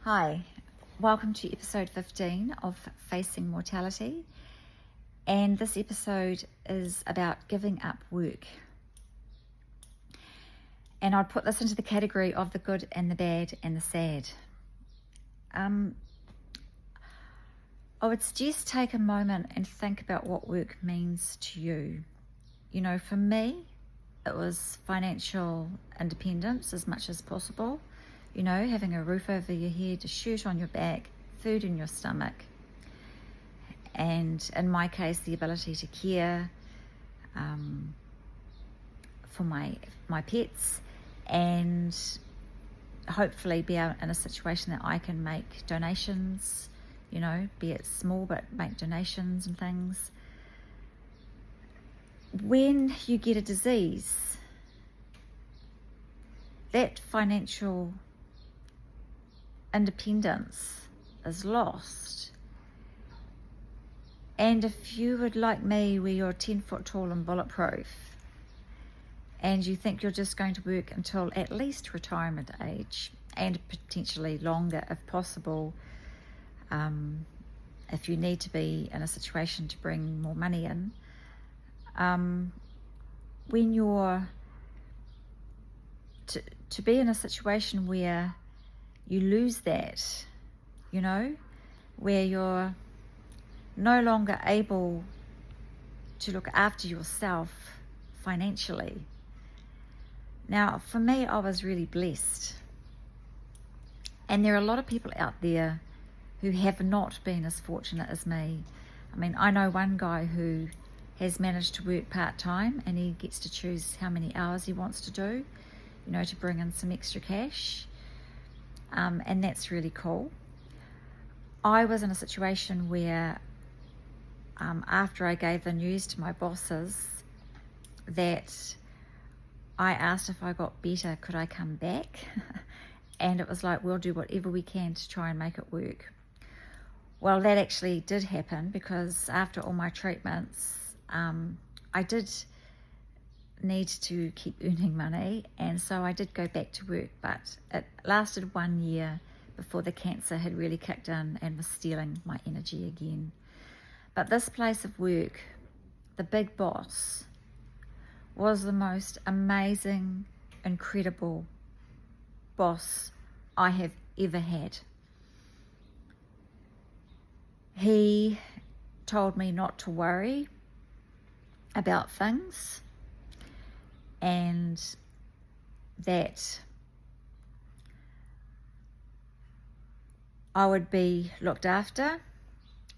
Hi, welcome to episode 15 of Facing Mortality, and this episode is about giving up work. And I'd put this into the category of the good and the bad and the sad. I would suggest take a moment and think about what work means to you. You know, for me, it was financial independence as much as possible. You know, having a roof over your head, a shirt on your back, food in your stomach, and in my case, the ability to care for my pets, and hopefully be out in a situation that I can make donations, you know, be it small, but make donations and things. When you get a disease, that financial independence is lost. And if you would, like me, where you're 10 foot tall and bulletproof, and you think you're just going to work until at least retirement age, and potentially longer if possible, if you need to be in a situation to bring more money in, when you're to be in a situation where you lose that, you know, where you're no longer able to look after yourself financially. Now, for me, I was really blessed. And there are a lot of people out there who have not been as fortunate as me. I mean, I know one guy who has managed to work part-time, and he gets to choose how many hours he wants to do, you know, to bring in some extra cash. And that's really cool. I was in a situation where after I gave the news to my bosses that I asked if I got better, could I come back? And it was like, we'll do whatever we can to try and make it work. Well, that actually did happen, because after all my treatments, I did need to keep earning money, and so I did go back to work, but it lasted 1 year before the cancer had really kicked in and was stealing my energy again. But this place of work, the big boss, was the most amazing, incredible boss I have ever had. He told me not to worry about things, and that I would be looked after.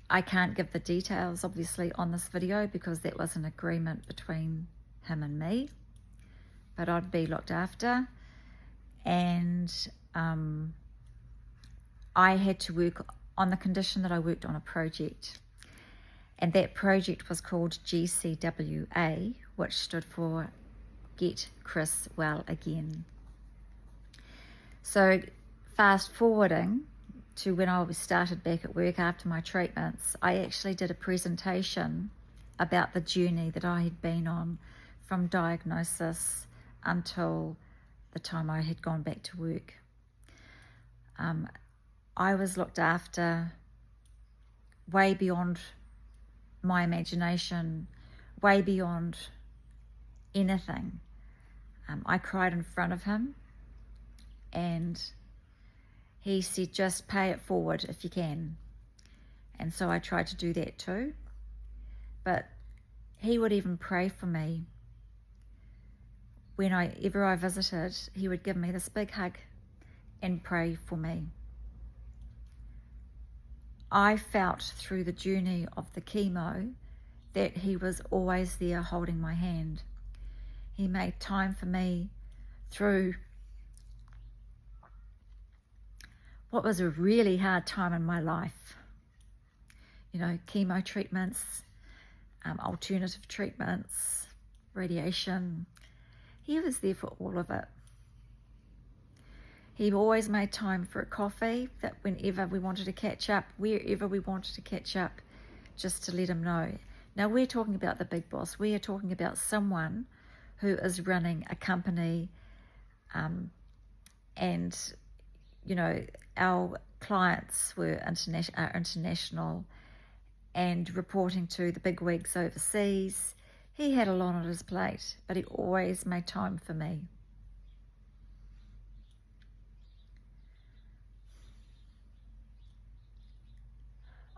I can't give the details, obviously, on this video, because that was an agreement between him and me, but I'd be looked after. And I had to work on the condition that I worked on a project, and that project was called GCWA, which stood for Get Chris Well Again. So fast forwarding to when I started back at work after my treatments, I actually did a presentation about the journey that I had been on from diagnosis until the time I had gone back to work. I was looked after way beyond my imagination, way beyond anything. I cried in front of him, and he said, just pay it forward if you can. And so I tried to do that too. But he would even pray for me. Whenever I visited, he would give me this big hug and pray for me. I felt through the journey of the chemo that he was always there holding my hand. He made time for me through what was a really hard time in my life. You know, chemo treatments, alternative treatments, radiation. He was there for all of it. He always made time for a coffee, that whenever we wanted to catch up, wherever we wanted to catch up, just to let him know. Now, we're talking about the big boss. We are talking about someone who is running a company, and, you know, our clients were international and reporting to the big wigs overseas. He had a lot on his plate, but he always made time for me.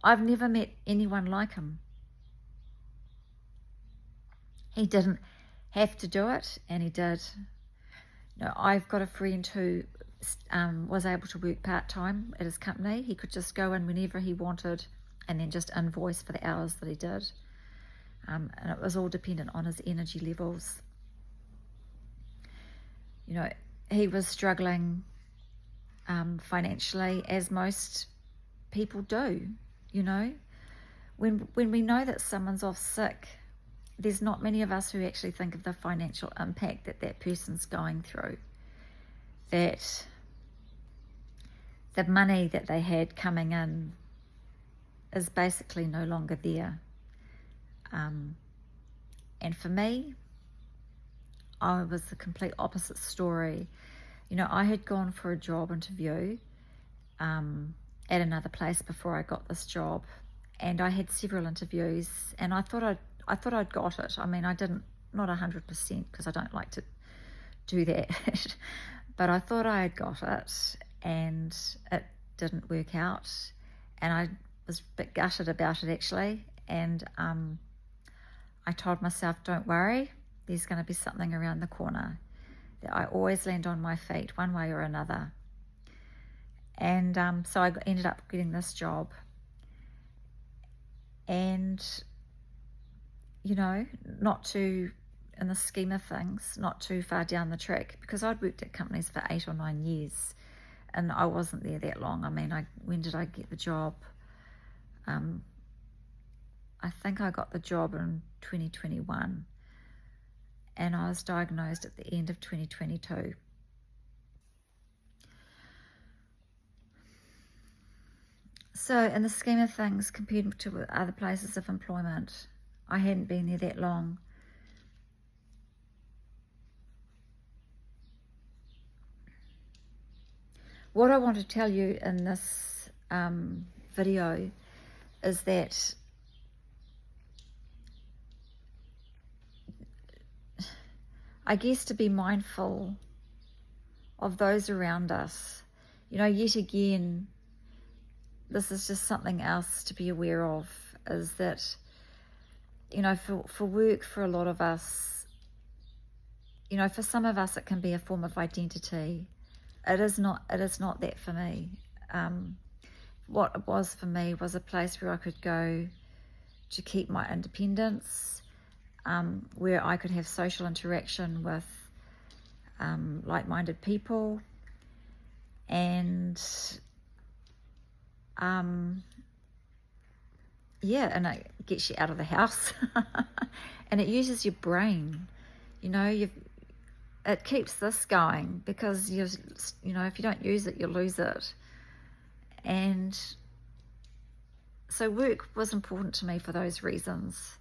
I've never met anyone like him. He didn't have to do it, and he did. I've got a friend who was able to work part-time at his company. He could just go in whenever he wanted and then just invoice for the hours that he did. And it was all dependent on his energy levels. He was struggling financially, as most people do. When we know that someone's off sick, there's not many of us who actually think of the financial impact that person's going through. That the money that they had coming in is basically no longer there. And for me, I was the complete opposite story. I had gone for a job interview at another place before I got this job, and I had several interviews, and I thought I'd got it. I mean, I didn't, not 100%, because I don't like to do that, but I thought I had got it, and it didn't work out, and I was a bit gutted about it, actually. And I told myself, don't worry, there's going to be something around the corner. That I always land on my feet one way or another. And so I ended up getting this job. And, not too, in the scheme of things, not too far down the track, because I'd worked at companies for 8 or 9 years, and I wasn't there that long. I mean, when did I get the job? I think I got the job in 2021, and I was diagnosed at the end of 2022. So in the scheme of things, compared to other places of employment, I hadn't been there that long. What I want to tell you in this video is that I guess to be mindful of those around us. Yet again, this is just something else to be aware of, is that, for work, for a lot of us, for some of us it can be a form of identity. It is not that for me. What it was for me was a place where I could go to keep my independence, where I could have social interaction with like-minded people, and and it gets you out of the house and it uses your brain. It keeps this going, because if you don't use it, you lose it. And so work was important to me for those reasons.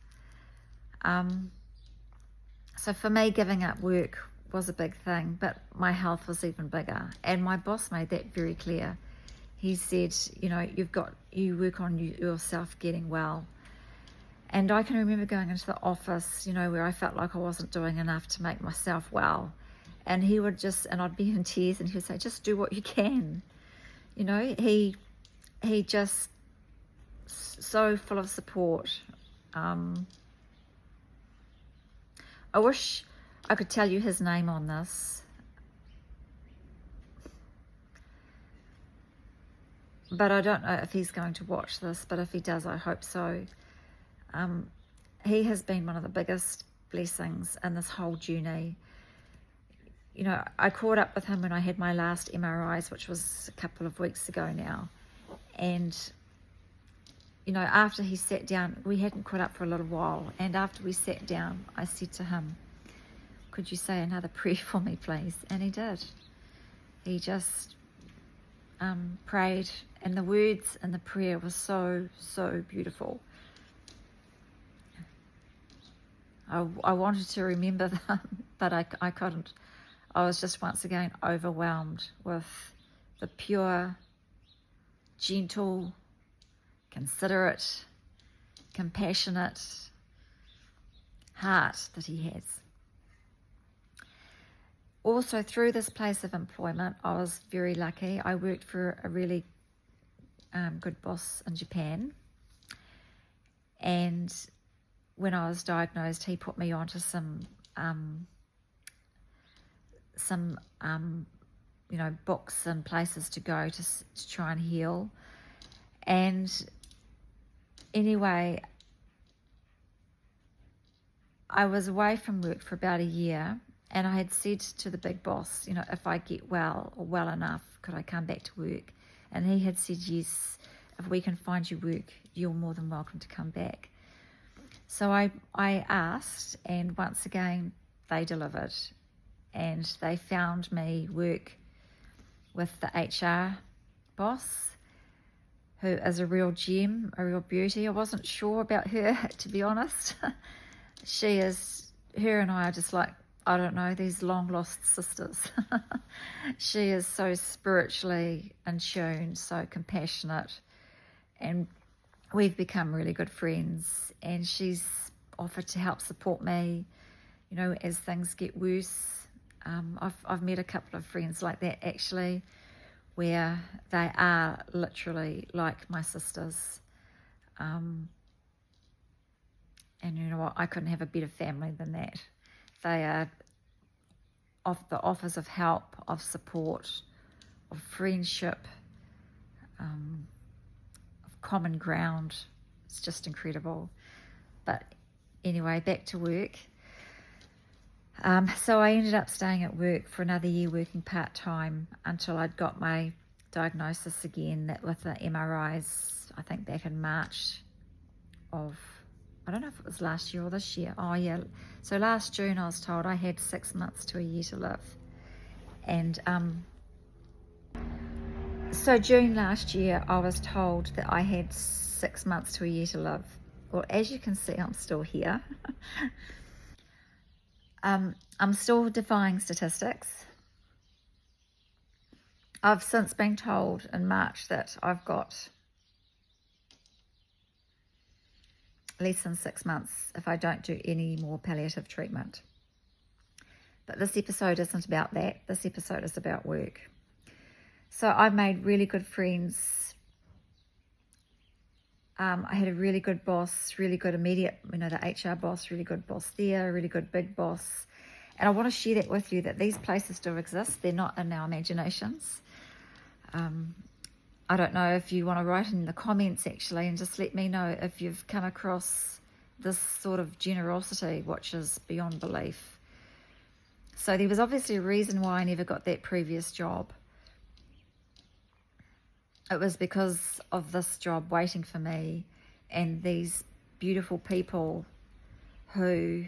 So for me, giving up work was a big thing, but my health was even bigger. And my boss made that very clear. He said, you work on yourself getting well. And I can remember going into the office, where I felt like I wasn't doing enough to make myself well. And he would and I'd be in tears, and he would say, just do what you can. He just so full of support. I wish I could tell you his name on this, but I don't know if he's going to watch this, but if he does, I hope so. He has been one of the biggest blessings in this whole journey. I caught up with him when I had my last MRIs, which was a couple of weeks ago now. And, after he sat down, we hadn't caught up for a little while. And after we sat down, I said to him, could you say another prayer for me, please? And he did. He just prayed, and the words in the prayer were so, so beautiful. I wanted to remember them, but I couldn't. I was just once again overwhelmed with the pure gentle, considerate, compassionate heart that he has. Also, through this place of employment, I was very lucky. I worked for a really good boss in Japan, and when I was diagnosed, he put me onto some books and places to go to try and heal. And anyway, I was away from work for about a year, and I had said to the big boss, if I get well or well enough, could I come back to work? And he had said, yes, if we can find you work, you're more than welcome to come back. So I asked, and once again, they delivered. And they found me work with the HR boss, who is a real gem, a real beauty. I wasn't sure about her, to be honest. Her and I are just like, I don't know, these long lost sisters. She is so spiritually in tune, so compassionate, and we've become really good friends. And she's offered to help support me, as things get worse. I've met a couple of friends like that, actually, where they are literally like my sisters. And you know what? I couldn't have a better family than that. They are the offers of help, of support, of friendship, of common ground. It's just incredible. But anyway, back to work. So I ended up staying at work for another year, working part-time until I'd got my diagnosis again, that with the MRIs, I think back in March of, I don't know if it was last year or this year. Oh yeah. So last June I was told I had 6 months to a year to live. And so June last year I was told that I had 6 months to a year to live. Well, as you can see, I'm still here. I'm still defying statistics. I've since been told in March that I've got less than 6 months if I don't do any more palliative treatment. But this episode isn't about that. This episode is about work. So I made really good friends. I had a really good boss, really good immediate, the HR boss, really good boss there, really good big boss. And I want to share that with you, that these places do exist. They're not in our imaginations. I don't know if you want to write in the comments, actually, and just let me know if you've come across this sort of generosity, which is beyond belief. So there was obviously a reason why I never got that previous job. It was because of this job waiting for me and these beautiful people who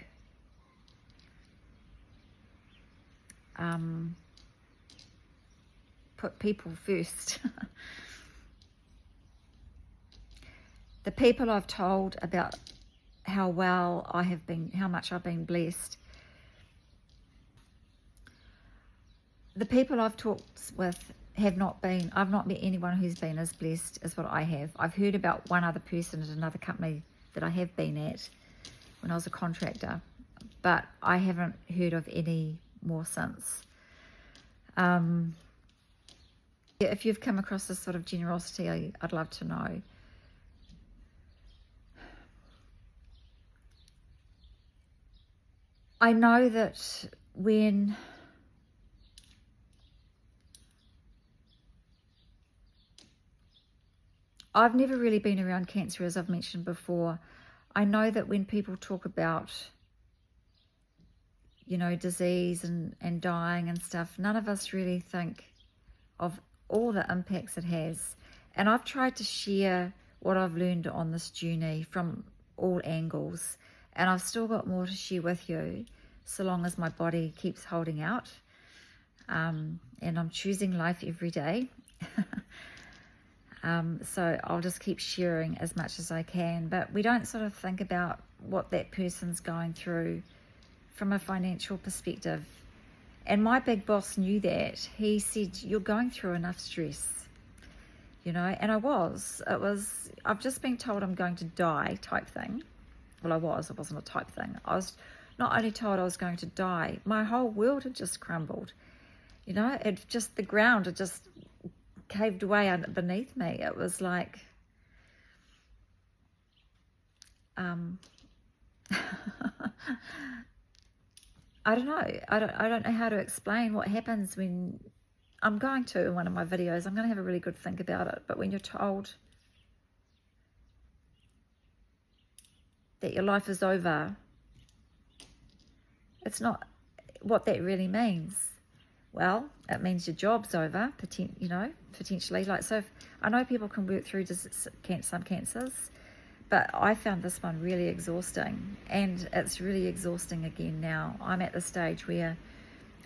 put people first. The people I've told about how well I have been, how much I've been blessed. The people I've talked with I've not met anyone who's been as blessed as what I have. I've heard about one other person at another company that I have been at when I was a contractor, but I haven't heard of any more since. If you've come across this sort of generosity, I'd love to know. I know that when I've never really been around cancer, as I've mentioned before. I know that when people talk about, disease and dying and stuff, none of us really think of all the impacts it has. And I've tried to share what I've learned on this journey from all angles. And I've still got more to share with you, so long as my body keeps holding out. And I'm choosing life every day. So I'll just keep sharing as much as I can. But we don't sort of think about what that person's going through from a financial perspective. And my big boss knew that. He said, you're going through enough stress. you know, and I was. I've just been told I'm going to die type thing. Well, it wasn't a type thing. I was not only told I was going to die, my whole world had just crumbled. You know, the ground had just caved away beneath me. It was like, I don't know. I don't know how to explain what happens when I'm going to, in one of my videos, I'm going to have a really good think about it. But when you're told that your life is over, it's not what that really means. Well, it means your job's over, potentially. Like, so I know people can work through some cancers, but I found this one really exhausting, and it's really exhausting again now. I'm at the stage where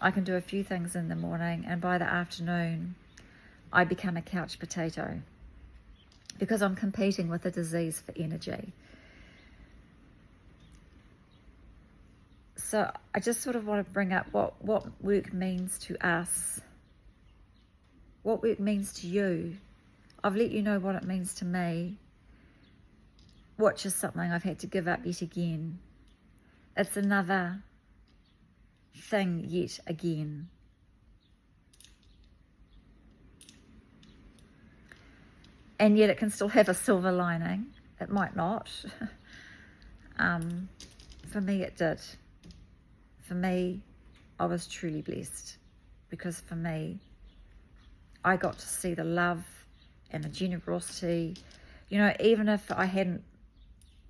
I can do a few things in the morning, and by the afternoon, I become a couch potato because I'm competing with the disease for energy. So I just sort of want to bring up what work means to us, what work means to you. I've let you know what it means to me, which is something I've had to give up yet again. It's another thing yet again. And yet it can still have a silver lining. It might not. For me, it did. For me, I was truly blessed, because for me, I got to see the love and the generosity. You know, even if I hadn't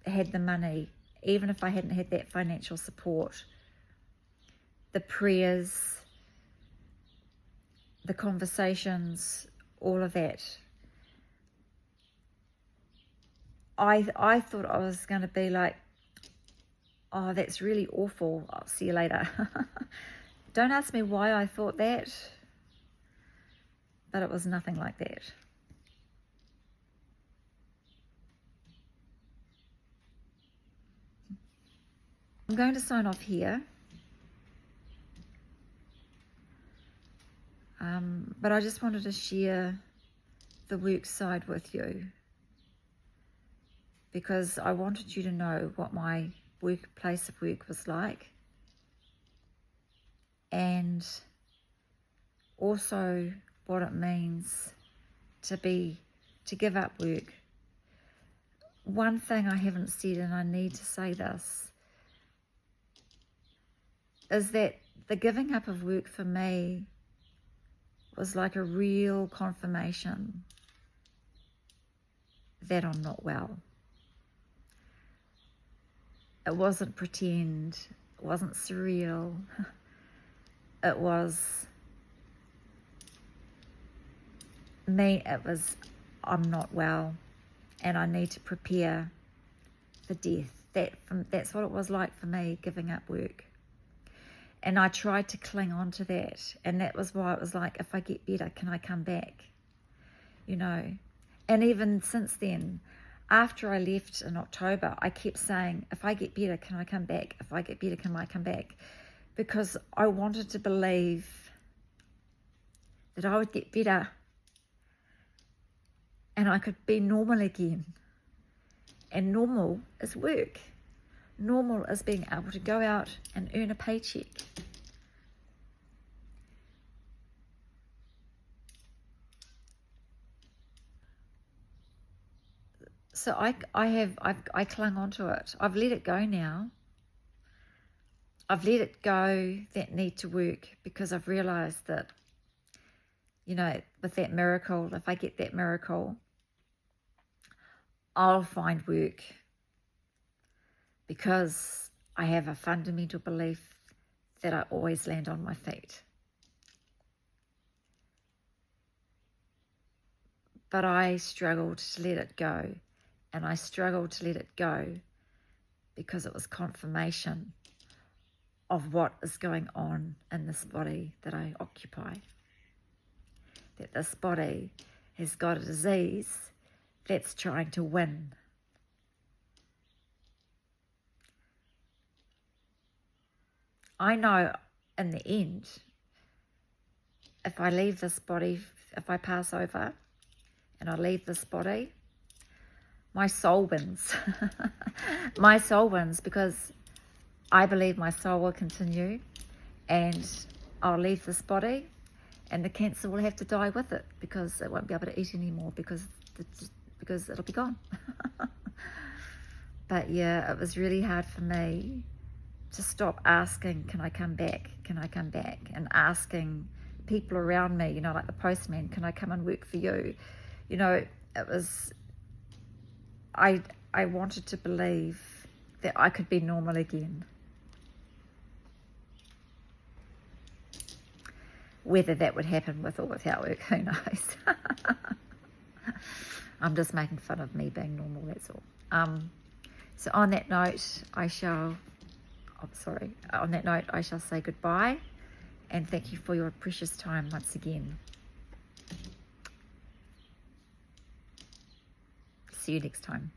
had the money, even if I hadn't had that financial support, the prayers, the conversations, all of that, I thought I was going to be like, oh, that's really awful, I'll see you later. Don't ask me why I thought that, but it was nothing like that. I'm going to sign off here. But I just wanted to share the work side with you, because I wanted you to know what my place of work was like, and also what it means to give up work. One thing I haven't said, and I need to say this, is that the giving up of work for me was like a real confirmation that I'm not well. It wasn't pretend, it wasn't surreal, it was me, it was, I'm not well and I need to prepare for death. That's what it was like for me, giving up work. And I tried to cling on to that, and that was why it was like, if I get better, can I come back? You know, and even since then, after I left in October, I kept saying, if I get better, can I come back? If I get better, can I come back? Because I wanted to believe that I would get better and I could be normal again. And normal is work. Normal is being able to go out and earn a paycheck. So I clung onto it. I've let it go now. I've let it go, that need to work, because I've realized that, you know, with that miracle, if I get that miracle, I'll find work, because I have a fundamental belief that I always land on my feet. But I struggled to let it go, and I struggled to let it go because it was confirmation of what is going on in this body that I occupy. That this body has got a disease that's trying to win. I know in the end, if I leave this body, if I pass over and I leave this body, my soul wins. My soul wins, because I believe my soul will continue, and I'll leave this body, and the cancer will have to die with it, because it won't be able to eat anymore, because it'll be gone. But yeah, it was really hard for me to stop asking, can I come back? Can I come back? And asking people around me, like the postman, can I come and work for you? It was, I wanted to believe that I could be normal again. Whether that would happen with or without work, who knows? I'm just making fun of me being normal, that's all. So on that note, I shall say goodbye, and thank you for your precious time once again. See you next time.